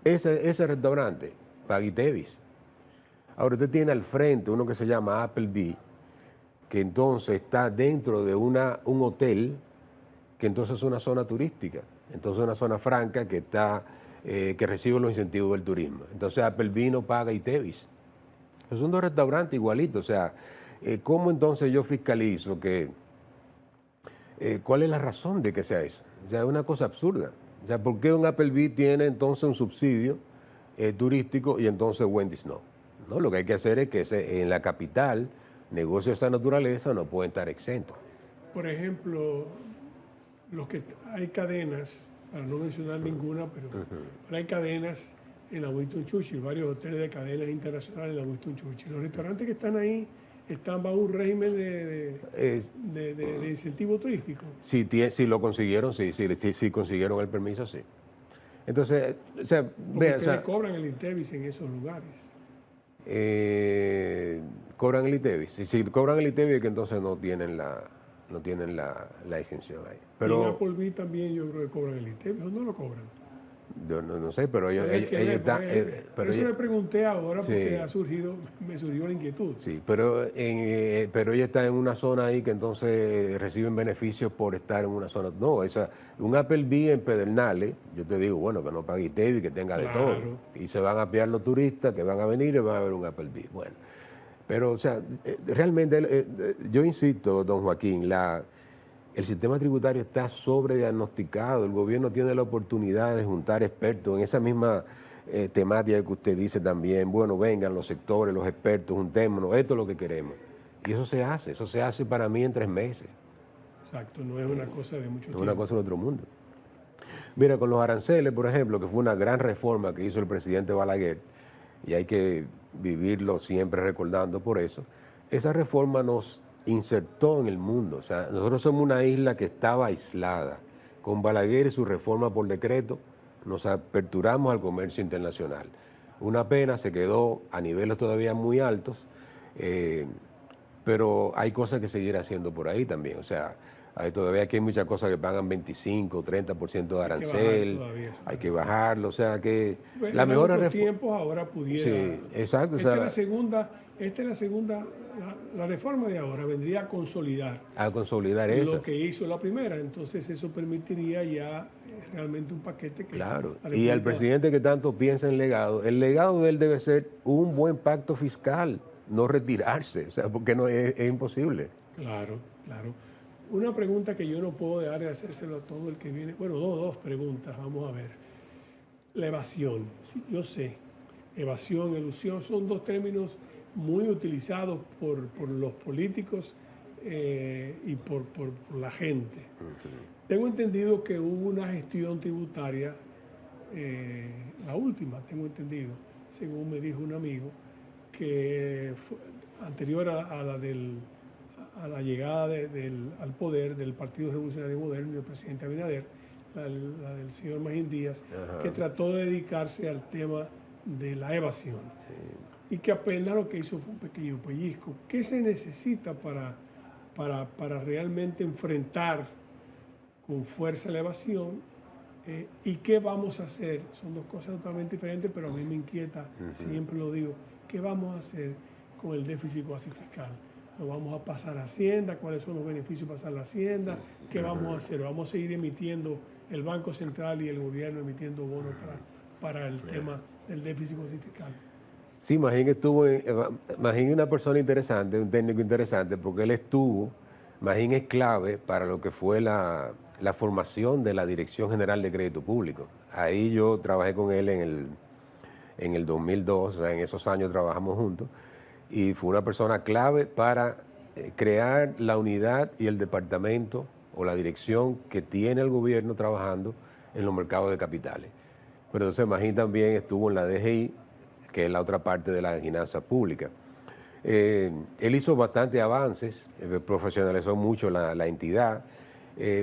Ese restaurante paga ITEVIS. Ahora usted tiene al frente uno que se llama Applebee, que entonces está dentro de un hotel, que entonces es una zona turística, entonces es una zona franca que recibe los incentivos del turismo. Entonces Applebee no paga ITEVIS. Son dos restaurantes igualitos. O sea, ¿cómo entonces yo fiscalizo cuál es la razón de que sea eso? O sea, es una cosa absurda. O sea, ¿por qué un Applebee tiene entonces un subsidio turístico y entonces Wendy's no? ¿No? Lo que hay que hacer es que en la capital negocios de esa naturaleza no pueden estar exentos. Por ejemplo, hay cadenas, para no mencionar ninguna, pero hay cadenas en la Winston Churchill, varios hoteles de cadenas internacionales en la Winston Churchill. Los restaurantes que están ahí están bajo un régimen de incentivo turístico. Si lo consiguieron, sí consiguieron el permiso, sí. Entonces, o sea, ustedes cobran el ITEVIS en esos lugares. Cobran el ITEVIS. Si cobran el ITEVIS es que entonces no tienen la exención ahí. Pero, y en Applebee también yo creo que cobran el ITEVIS, ¿o no lo cobran? Yo no sé, pero ellos están... Eso le pregunté ahora porque me surgió la inquietud. Sí, pero ellos están en una zona ahí que entonces reciben beneficios por estar en una zona... No, un Applebee en Pedernales, yo te digo, bueno, que no pague ITEVIS, que tenga de todo. Y se van a pillar los turistas que van a venir y van a ver un Applebee. Bueno, pero, o sea, realmente, yo insisto, don Joaquín, el sistema tributario está sobrediagnosticado. El gobierno tiene la oportunidad de juntar expertos en esa misma temática que usted dice también, bueno, vengan los sectores, los expertos, juntémonos, esto es lo que queremos. Y eso se hace para mí en 3 meses. Exacto, no es una cosa de mucho Es tiempo. una cosa de otro mundo. Mira, con los aranceles, por ejemplo, que fue una gran reforma que hizo el presidente Balaguer, y hay que vivirlo siempre recordando por eso, esa reforma nos insertó en el mundo. O sea, nosotros somos una isla que estaba aislada. Con Balaguer y su reforma por decreto, nos aperturamos al comercio internacional. Una pena, se quedó a niveles todavía muy altos, pero hay cosas que seguir haciendo por ahí también. O sea, todavía aquí hay muchas cosas que pagan 25, 30% de arancel, hay que bajarlo, o sea que Pues, la mejor reforma tiempos ahora pudiera. Sí, exacto. Esta es la segunda, la reforma de ahora vendría a consolidar eso. lo que hizo la primera, entonces eso permitiría ya realmente un paquete que... Claro, y al presidente que tanto piensa en legado, el legado de él debe ser un buen pacto fiscal, no retirarse, o sea, porque no es imposible. Claro, claro. Una pregunta que yo no puedo dejar de hacérselo a todo el que viene, bueno, dos preguntas, vamos a ver. La evasión, sí, yo sé, evasión, elusión, son dos términos muy utilizados por los políticos y por la gente. Tengo entendido que hubo una gestión tributaria, la última, tengo entendido, según me dijo un amigo, que fue anterior a la llegada al poder del Partido Revolucionario Moderno y del presidente Abinader, la del señor Magín Díaz, que trató de dedicarse al tema de la evasión. Sí. Y que apenas lo que hizo fue un pequeño pellizco. ¿Qué se necesita para realmente enfrentar con fuerza la evasión? ¿Y qué vamos a hacer? Son dos cosas totalmente diferentes, pero a mí me inquieta, siempre lo digo, ¿qué vamos a hacer con el déficit cuasi fiscal? ¿Lo vamos a pasar a Hacienda? ¿Cuáles son los beneficios de pasar a la Hacienda? ¿Qué vamos a hacer? ¿Vamos a seguir emitiendo el Banco Central y el gobierno emitiendo bonos para el tema del déficit cuasi fiscal? Sí, Magín es una persona interesante, un técnico interesante, porque Magín es clave para lo que fue la formación de la Dirección General de Crédito Público. Ahí yo trabajé con él en el 2002, o sea, en esos años trabajamos juntos, y fue una persona clave para crear la unidad y el departamento o la dirección que tiene el gobierno trabajando en los mercados de capitales. Pero entonces Magín también estuvo en la DGI, que es la otra parte de la finanza pública. Él hizo bastantes avances, profesionalizó mucho la entidad,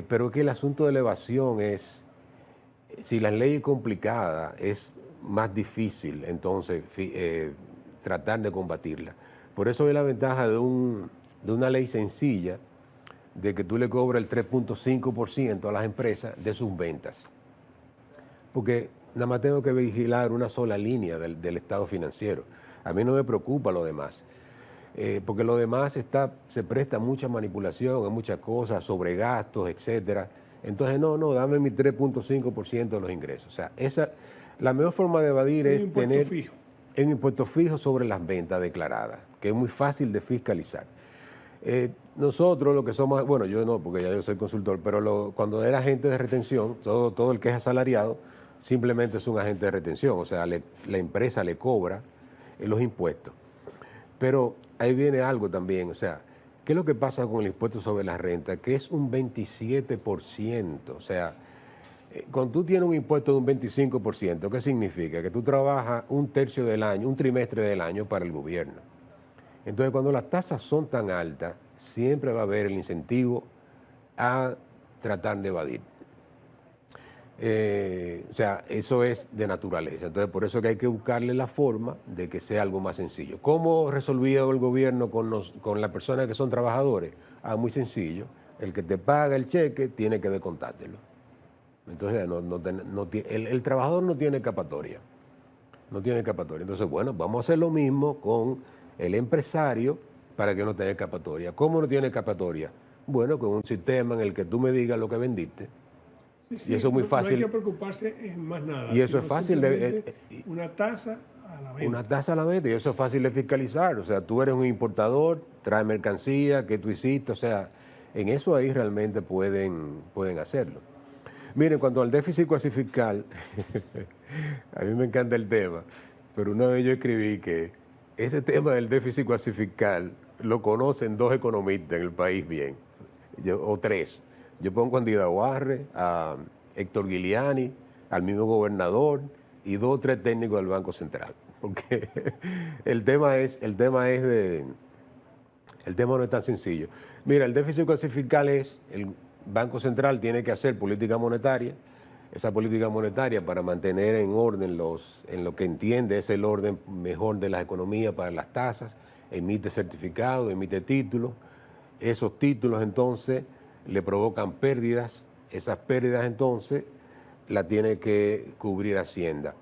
pero que el asunto de la evasión es, si la ley es complicada, es más difícil entonces tratar de combatirla. Por eso es la ventaja de una ley sencilla, de que tú le cobras el 3.5% a las empresas de sus ventas. Porque nada más tengo que vigilar una sola línea del estado financiero. A mí no me preocupa lo demás. Porque lo demás se presta a mucha manipulación, a muchas cosas, sobre gastos, etcétera. Entonces, no, dame mi 3.5% de los ingresos. O sea, la mejor forma de evadir es tener un impuesto fijo sobre las ventas declaradas, que es muy fácil de fiscalizar. Nosotros lo que somos, bueno, yo no, porque ya yo soy consultor, pero cuando era agente de retención, todo el que es asalariado, simplemente es un agente de retención, o sea, la empresa le cobra los impuestos. Pero ahí viene algo también, o sea, ¿qué es lo que pasa con el impuesto sobre la renta? Que es un 27%, o sea, cuando tú tienes un impuesto de un 25%, ¿qué significa? Que tú trabajas un tercio del año, un trimestre del año para el gobierno. Entonces, cuando las tasas son tan altas, siempre va a haber el incentivo a tratar de evadir. O sea, eso es de naturaleza. Entonces, por eso que hay que buscarle la forma de que sea algo más sencillo. ¿Cómo resolvía el gobierno con las personas que son trabajadores? Muy sencillo. El que te paga el cheque tiene que descontártelo. Entonces, el trabajador no tiene escapatoria. No tiene escapatoria. Entonces, bueno, vamos a hacer lo mismo con el empresario para que no tenga escapatoria. ¿Cómo no tiene escapatoria? Bueno, con un sistema en el que tú me digas lo que vendiste. Sí, y eso es muy fácil. No hay que preocuparse en más nada. Y eso es fácil una tasa a la venta. Una tasa a la venta, y eso es fácil de fiscalizar. O sea, tú eres un importador, traes mercancía que tú hiciste, o sea, en eso ahí realmente pueden hacerlo. Miren, cuanto al déficit fiscal, a mí me encanta el tema, pero una vez yo escribí que ese tema del déficit fiscal lo conocen 2 economistas en el país bien, o 3. Yo pongo a Andida Warre, a Héctor Giuliani, al mismo gobernador y 2 o 3 técnicos del Banco Central. Porque el tema no es tan sencillo. Mira, el déficit fiscal es, el Banco Central tiene que hacer política monetaria, esa política monetaria para mantener en orden en lo que entiende es el orden mejor de las economías para las tasas, emite certificados, emite títulos, esos títulos entonces le provocan pérdidas, esas pérdidas entonces las tiene que cubrir Hacienda.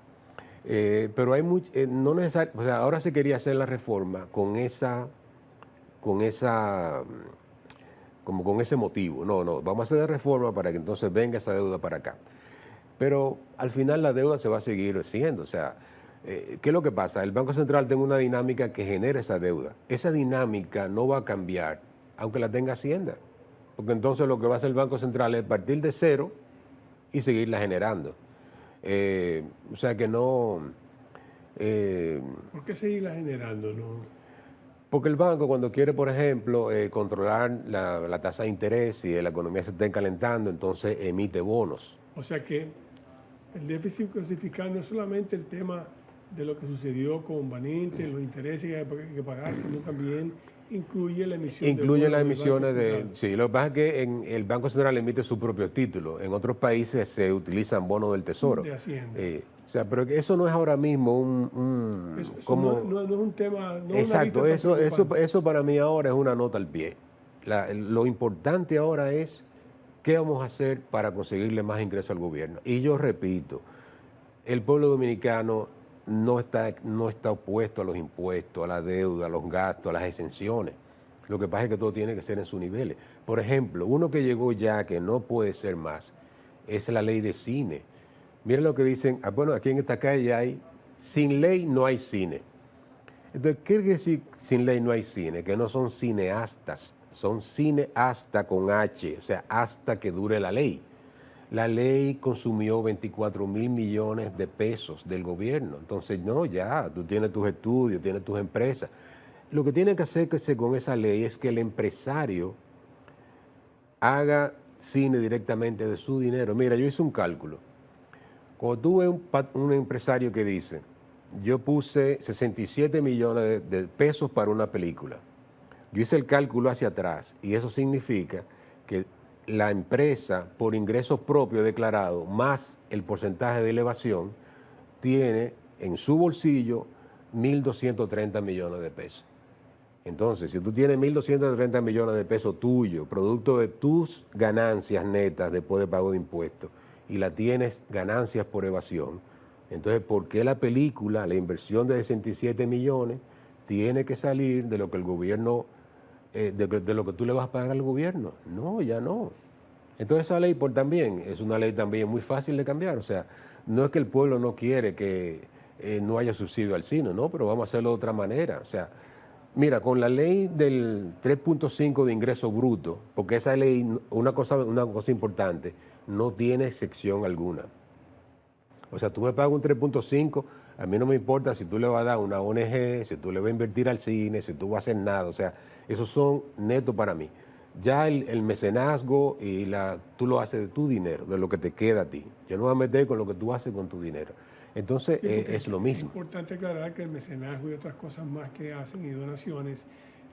Pero hay no necesariamente, o sea, ahora se quería hacer la reforma con ese motivo. No, vamos a hacer la reforma para que entonces venga esa deuda para acá. Pero al final la deuda se va a seguir siendo. O sea, ¿qué es lo que pasa? El Banco Central tiene una dinámica que genera esa deuda. Esa dinámica no va a cambiar, aunque la tenga Hacienda. Porque entonces lo que va a hacer el Banco Central es partir de cero y seguirla generando. O sea que no... ¿Por qué seguirla generando? No? Porque el banco cuando quiere, por ejemplo, controlar la tasa de interés y la economía se está encalentando, entonces emite bonos. O sea que el déficit fiscal no es solamente el tema de lo que sucedió con Baninte, los intereses que hay que pagar, sino también incluye la emisión Incluye las emisiones de... Sí, lo que pasa es que el Banco Central emite su propio título. En otros países se utilizan bonos del Tesoro. De Hacienda. O sea, pero eso no es ahora mismo como... no es un tema... No exacto, eso para mí ahora es una nota al pie. Lo importante ahora es qué vamos a hacer para conseguirle más ingresos al gobierno. Y yo repito, el pueblo dominicano no está opuesto a los impuestos, a la deuda, a los gastos, a las exenciones. Lo que pasa es que todo tiene que ser en sus niveles. Por ejemplo, uno que llegó ya, que no puede ser más, es la ley de cine. Miren lo que dicen, bueno, aquí en esta calle hay, sin ley no hay cine. Entonces, ¿qué quiere decir sin ley no hay cine? Que no son cineastas, son cineasta con H, o sea, hasta que dure la ley. La ley consumió 24.000 millones de pesos del gobierno. Entonces, no, ya, tú tienes tus estudios, tienes tus empresas. Lo que tiene que hacerse con esa ley es que el empresario haga cine directamente de su dinero. Mira, yo hice un cálculo. Cuando tuve un empresario que dice, yo puse 67 millones de pesos para una película. Yo hice el cálculo hacia atrás y eso significa que la empresa, por ingresos propios declarados, más el porcentaje de elevación, tiene en su bolsillo 1.230 millones de pesos. Entonces, si tú tienes 1.230 millones de pesos tuyos, producto de tus ganancias netas después de pago de impuestos, y la tienes ganancias por evasión, entonces, ¿por qué la película, la inversión de 67 millones, tiene que salir de lo que el gobierno, de lo que tú le vas a pagar al gobierno? No, ya no. Entonces esa ley también es una ley también muy fácil de cambiar. O sea, no es que el pueblo no quiere que no haya subsidio al cine, no, pero vamos a hacerlo de otra manera. O sea, mira, con la ley del 3.5 de ingreso bruto, porque esa ley, una cosa importante, no tiene sección alguna. O sea, tú me pagas un 3.5, a mí no me importa si tú le vas a dar a una ONG, si tú le vas a invertir al cine, si tú vas a hacer nada. O sea, esos son netos para mí. Ya el mecenazgo tú lo haces de tu dinero, de lo que te queda a ti. Yo no me voy a meter con lo que tú haces con tu dinero. Entonces, es lo mismo. Es importante aclarar que el mecenazgo y otras cosas más que hacen y donaciones,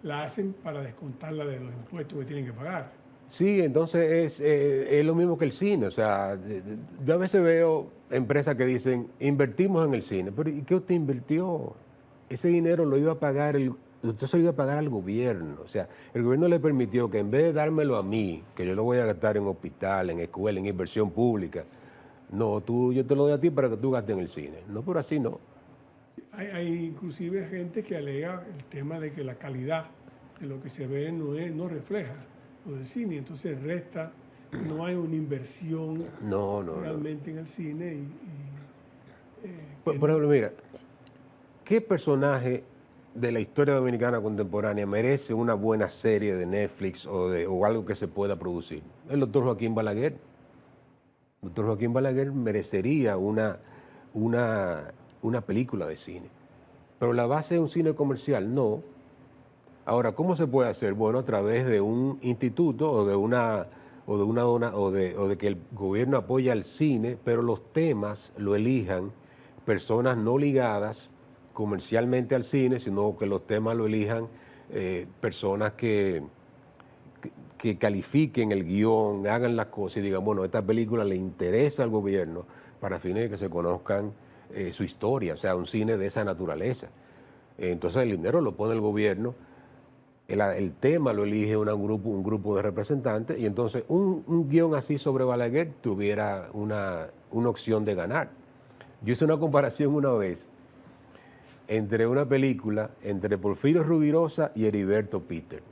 la hacen para descontarla de los impuestos que tienen que pagar. Sí, entonces es lo mismo que el cine. O sea, yo a veces veo empresas que dicen, invertimos en el cine. Pero ¿y qué usted invirtió? Ese dinero lo iba a pagar usted se lo iba a pagar al gobierno. O sea, el gobierno le permitió que en vez de dármelo a mí, que yo lo voy a gastar en hospital, en escuela, en inversión pública, no, yo te lo doy a ti para que tú gastes en el cine. No, pero así no. Hay inclusive gente que alega el tema de que la calidad de lo que se ve no refleja lo del cine, entonces no hay una inversión realmente en el cine. Por ejemplo, mira, ¿qué personaje de la historia dominicana contemporánea merece una buena serie de Netflix o algo que se pueda producir? El doctor Joaquín Balaguer. Doctor Joaquín Balaguer merecería una película de cine. Pero la base de un cine comercial, no. Ahora, ¿cómo se puede hacer? Bueno, a través de un instituto o de que el gobierno apoya al cine, pero los temas lo elijan personas no ligadas comercialmente al cine, sino que los temas lo elijan personas que califiquen el guión, hagan las cosas y digan, bueno, esta película le interesa al gobierno para fines de que se conozcan su historia, o sea, un cine de esa naturaleza. Entonces el dinero lo pone el gobierno, el tema lo elige un grupo de representantes y entonces un guión así sobre Balaguer tuviera una opción de ganar. Yo hice una comparación una vez entre una película entre Porfirio Rubirosa y Heriberto Peter.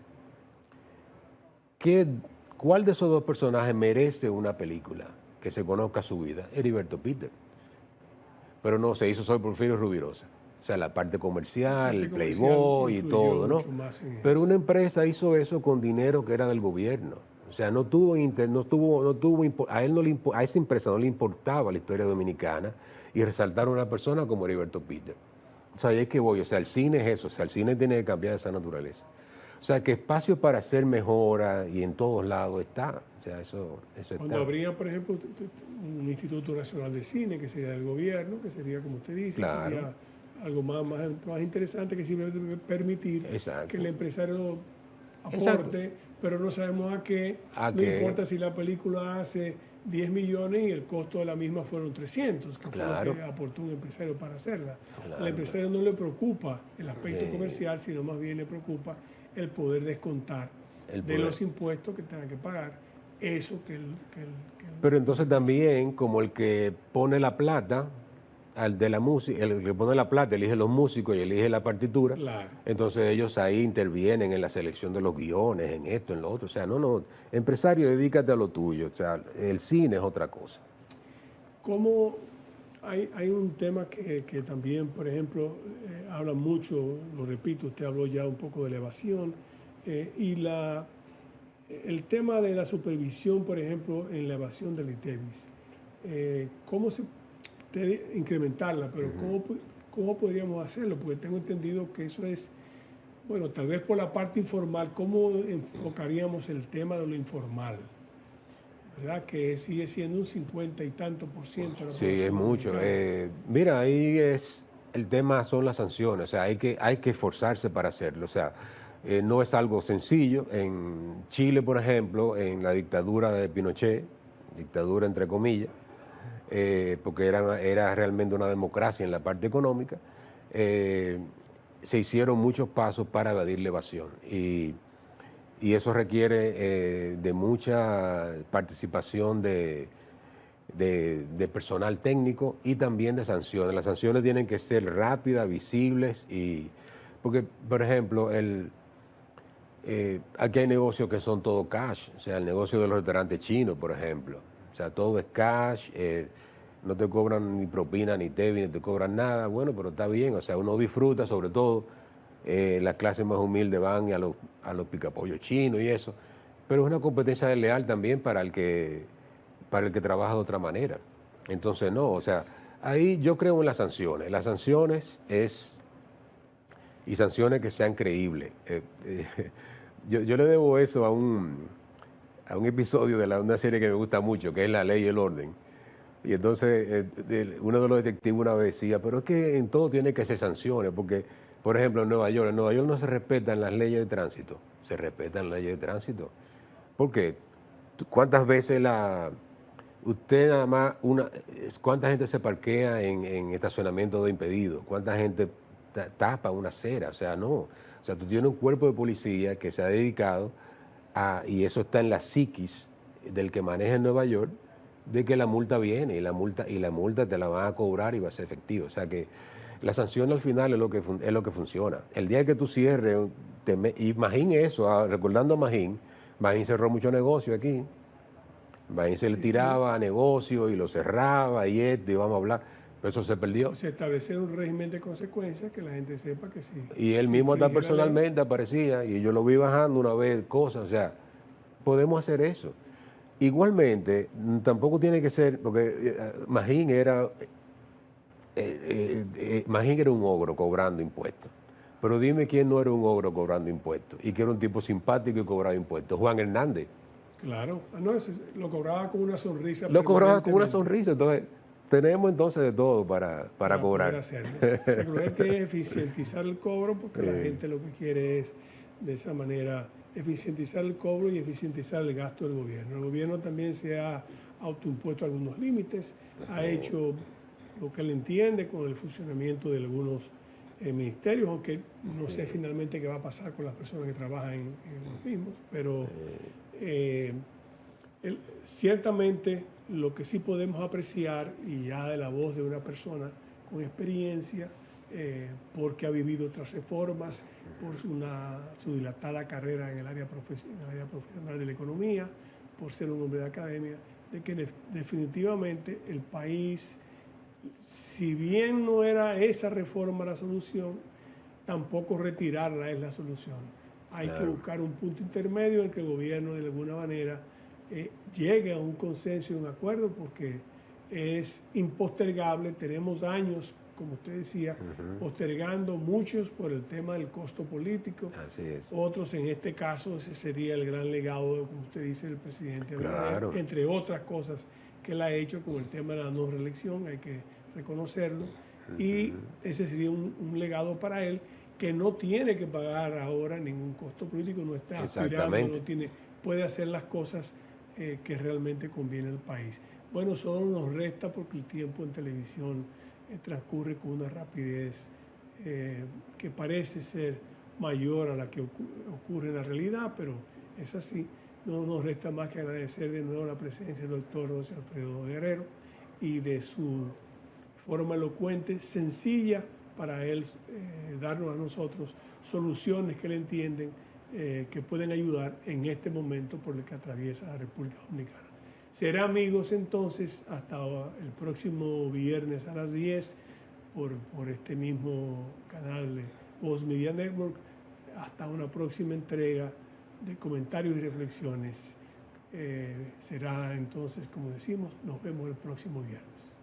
¿Cuál de esos dos personajes merece una película que se conozca su vida? Heriberto Peter. Pero no, se hizo sobre Porfirio Rubirosa. O sea, la parte comercial, el Playboy y todo, ¿no? Pero una empresa hizo eso con dinero que era del gobierno. O sea, a esa empresa no le importaba la historia dominicana y resaltar a una persona como Heriberto Peter. O sea, ahí es que voy. O sea, el cine es eso. O sea, el cine tiene que cambiar esa naturaleza. O sea, que espacio para hacer mejora y en todos lados está. O sea, eso está. Cuando habría, por ejemplo, un Instituto Nacional de Cine, que sería del gobierno, que sería, como usted dice, claro, sería algo más interesante que simplemente permitir que el empresario aporte, pero no sabemos a qué. No importa si la película hace 10 millones y el costo de la misma fueron 300, que fue lo que aportó un empresario para hacerla. Al empresario no le preocupa el aspecto comercial, sino más bien le preocupa el poder descontar de los impuestos que tengan que pagar eso Pero entonces también, como el que pone la plata, al de la música, el que pone la plata elige los músicos y elige la partitura, claro. Entonces ellos ahí intervienen en la selección de los guiones, en esto, en lo otro. O sea, no, empresario, dedícate a lo tuyo. O sea, el cine es otra cosa. ¿Cómo hay un tema que también, por ejemplo, habla mucho, lo repito, usted habló ya un poco de la evasión, y el tema de la supervisión, por ejemplo, en la evasión del ITEVIS? ¿Cómo se puede incrementarla? Pero ¿cómo podríamos hacerlo? Porque tengo entendido que eso es, bueno, tal vez por la parte informal, ¿cómo enfocaríamos el tema de lo informal? ¿Verdad? Que sigue siendo un 50 y tanto %. Sí, es mucho. Mira, ahí el tema son las sanciones, o sea, hay que esforzarse para hacerlo, o sea, no es algo sencillo. En Chile, por ejemplo, en la dictadura de Pinochet, dictadura entre comillas, porque era realmente una democracia en la parte económica, se hicieron muchos pasos para evadir la evasión y eso requiere de mucha participación de personal técnico y también de sanciones. Las sanciones tienen que ser rápidas, visibles, porque, por ejemplo, aquí hay negocios que son todo cash, o sea, el negocio de los restaurantes chinos, por ejemplo. O sea, todo es cash, no te cobran ni propina, ni tevi, ni te cobran nada. Bueno, pero está bien, o sea, uno disfruta, sobre todo las clases más humildes van a los picapollos chinos y eso. Pero es una competencia desleal también para el que trabaja de otra manera. Entonces, no, o sea, ahí yo creo en las sanciones. Las sanciones y sanciones que sean creíbles. Yo le debo eso a un episodio de una serie que me gusta mucho, que es La Ley y el Orden. Y entonces uno de los detectives una vez decía, pero es que en todo tiene que ser sanciones, porque, por ejemplo, en Nueva York no se respetan las leyes de tránsito, se respetan las leyes de tránsito. ¿Por qué? ¿Cuántas veces usted nada más, cuánta gente se parquea en estacionamiento de impedidos? ¿Cuánta gente tapa una acera? O sea, no. O sea, tú tienes un cuerpo de policía que se ha dedicado y eso está en la psiquis del que maneja en Nueva York, de que la multa viene y la multa te la van a cobrar y va a ser efectiva. O sea que la sanción al final es lo que funciona. El día que tú cierres, imagín eso, recordando a Magín cerró mucho negocio aquí. Magín se le tiraba a negocio y lo cerraba y vamos a hablar. Pero eso se perdió. Se establecer un régimen de consecuencias que la gente sepa que sí. Y él mismo hasta personalmente aparecía y yo lo vi bajando una vez cosas. O sea, podemos hacer eso. Igualmente, tampoco tiene que ser, porque Magín era un ogro cobrando impuestos. Pero dime quién no era un ogro cobrando impuestos y que era un tipo simpático y cobraba impuestos. Juan Hernández. Claro, no, lo cobraba con una sonrisa Lo cobraba con una permanentemente sonrisa. Entonces, tenemos entonces de todo para para cobrar. poder hacerlo. O sea, que lo que hay que es eficientizar el cobro, porque la gente lo que quiere es, de esa manera, eficientizar el cobro y eficientizar el gasto del gobierno. El gobierno también se ha autoimpuesto algunos límites, ha hecho lo que él entiende con el funcionamiento de algunos ministerios, aunque no sé finalmente qué va a pasar con las personas que trabajan en los mismos, pero ciertamente lo que sí podemos apreciar, y ya de la voz de una persona con experiencia, porque ha vivido otras reformas, por su dilatada carrera en el área profesional de la economía, por ser un hombre de academia, de que definitivamente el país, si bien no era esa reforma la solución, tampoco retirarla es la solución. Hay que buscar un punto intermedio en que el gobierno de alguna manera llegue a un consenso y un acuerdo, porque es impostergable. Tenemos años, como usted decía, postergando, muchos por el tema del costo político. Así es. Otros, en este caso, ese sería el gran legado, como usted dice, del presidente Abinader, entre otras cosas que él ha hecho, como el tema de la no reelección, hay que reconocerlo, y ese sería un legado para él, que no tiene que pagar ahora ningún costo político, no está aspirando, puede hacer las cosas que realmente conviene al país. Bueno, solo nos resta, porque el tiempo en televisión transcurre con una rapidez que parece ser mayor a la que ocurre en la realidad, pero es así. No nos resta más que agradecer de nuevo la presencia del doctor José Alfredo Guerrero y de su forma elocuente, sencilla, para él darnos a nosotros soluciones que él entienden que pueden ayudar en este momento por el que atraviesa la República Dominicana. Será, amigos, entonces, hasta el próximo viernes a las 10 por este mismo canal de Voz Media Network. Hasta una próxima entrega de comentarios y reflexiones. Será entonces, como decimos, nos vemos el próximo viernes.